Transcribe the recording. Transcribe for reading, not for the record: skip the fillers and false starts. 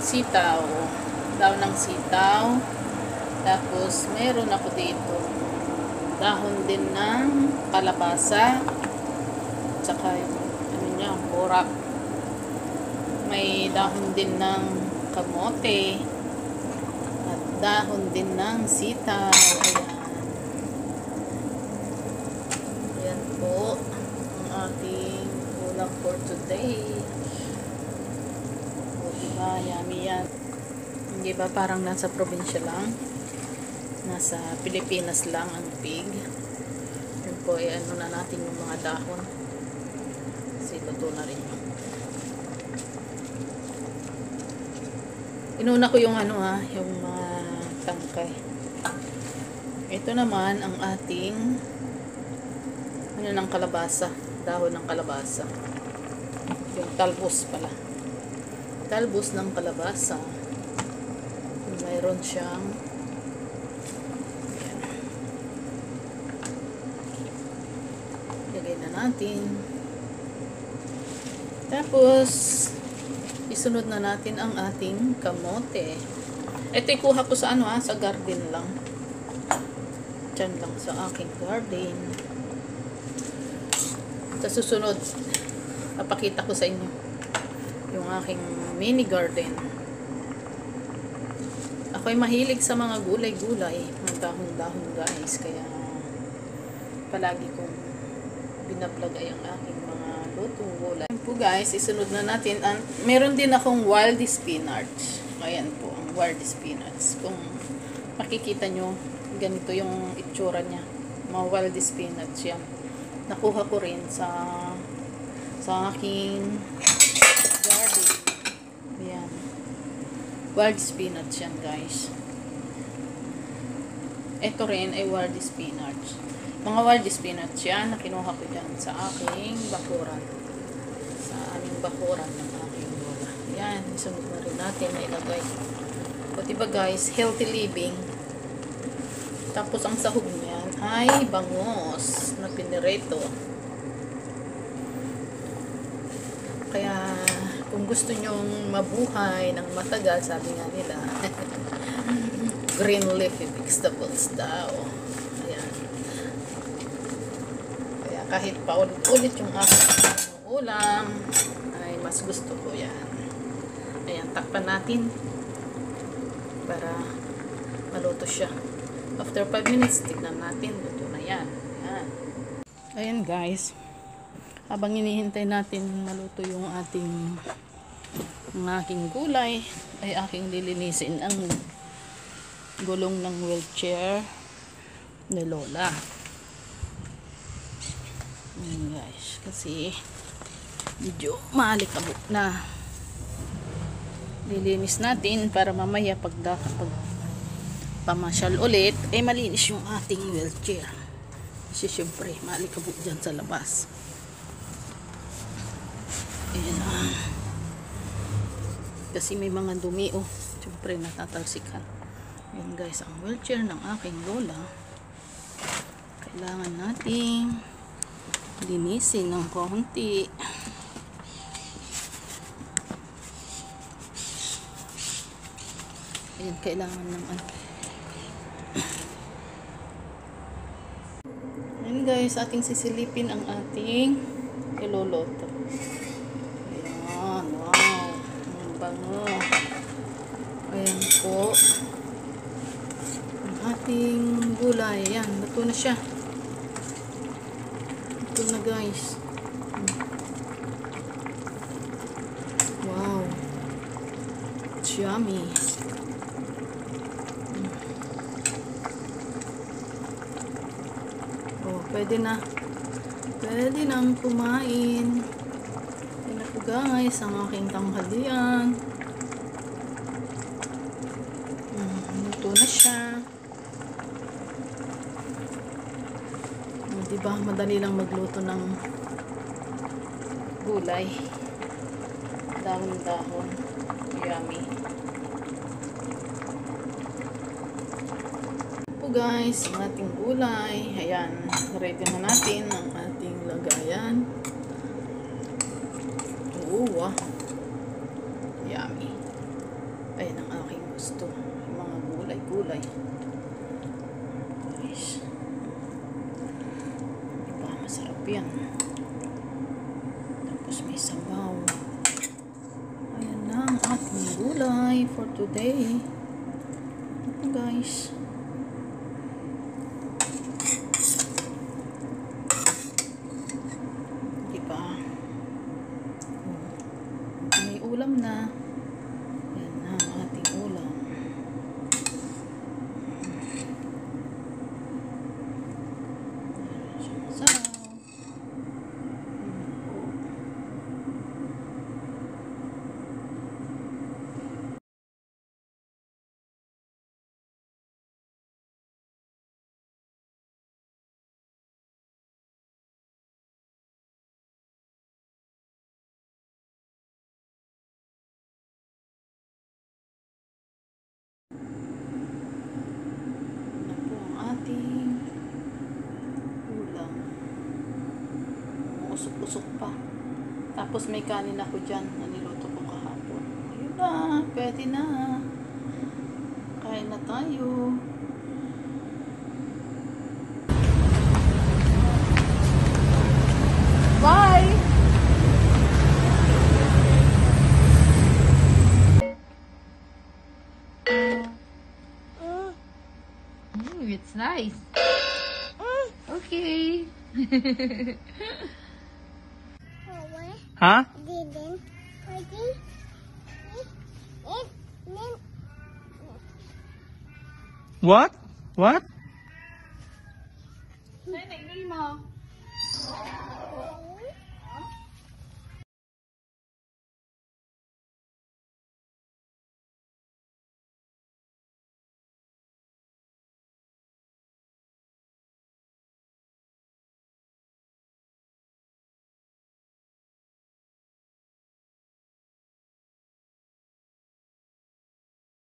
sitaw. Dahon ng sitaw. Tapos, meron ako dito dahon din ng kalabasa. Tsaka yung, ano niya, burak. May dahon din ng kamote. At dahon din ng sitaw. Ayan. Ayan po ang ating ulam for today. O diba, yummy yan. Hindi ba parang nasa probinsya lang? Nasa Pilipinas lang ang pig. Yun po, ano na natin yung mga dahon. Kasi luto na rin yun. Inuna ko yung yung mga tangkay. Ito naman ang ating ng kalabasa. Dahon ng kalabasa. Yung talbos pala. Talbos ng kalabasa. Mayroon siyang lagay na natin. Tapos isunod na natin ang ating kamote. Ito ikuha ko sa sa garden lang. Diyan lang sa aking garden. Sa susunod papakita ko sa inyo yung aking mini garden. Ako'y mahilig sa mga gulay-gulay, mga dahon-dahon guys, kaya palagi kong binablog ay ang aking mga lutong gulay. Ayan po guys, isunod na natin. Meron din akong wild spinach. Ayan po, ang wild spinach. Kung makikita nyo, ganito yung itsura niya. Mga wild spinach yan. Nakuha ko rin sa aking garden. Ayan. Wild spinach yan guys. Ito rin ay wild spinach. Mga wild spinach yan na kinuha ko dyan sa aking bakuran. Sa aming bakuran ng aking lola. Yan, isunod na rin natin na ilagay. O diba guys, healthy living. Tapos ang sahog niyan ay bangos na pinireto. Kaya kung gusto nyong mabuhay ng matagal, sabi nga nila, green leafy vegetables daw. Ayan. Kaya kahit paulit-ulit yung aking ulam, ay mas gusto ko yan. Ayan, takpan natin para maluto siya. After 5 minutes, tignan natin, luto na yan. Ayan. Ayan guys, habang hinihintay natin maluto yung aking gulay, ay aking lilinisin ang gulong ng wheelchair ni Lola. Ayan guys, kasi medyo maalikabok na. Lilinis natin para mamaya pag pamasyal ulit, ay malinis yung ating wheelchair. Kasi syempre, maalikabok dyan sa labas. Ayan kasi may mga dumi syempre natatalsikan. Ayan guys, ang wheelchair ng aking lola kailangan nating linisin ng konti. Ayan, kailangan ng ayan guys, ating sisilipin ang ating iloloto. Ayan, wow, ang bango. Ayan po ang ating gulay. Ayan, luto na siya. Luto na guys. Wow, it's yummy. Pwede na. Pwede nang kumain. Ayan na po guys, ang aking tanghalian. Luto na siya. Diba, madali lang magluto ng gulay. Dahon-dahon. Yummy. Guys, ang ating gulay. Ayan, ready na natin ang ating lagayan. Wow, yummy. yan. Tapos may sabaw. Ayan na ang ating gulay for today. Ito guys. Diba? May ulam na. Ayan na ang ating ulam. Sabaw. Ating ulam. Usok-usok pa. Tapos may kanin ako dyan na niluto ko kahapon. Ayun na, pwede na. Kain na tayo. Bye! It's nice. Okay. Huh? What? What? Nene, mo.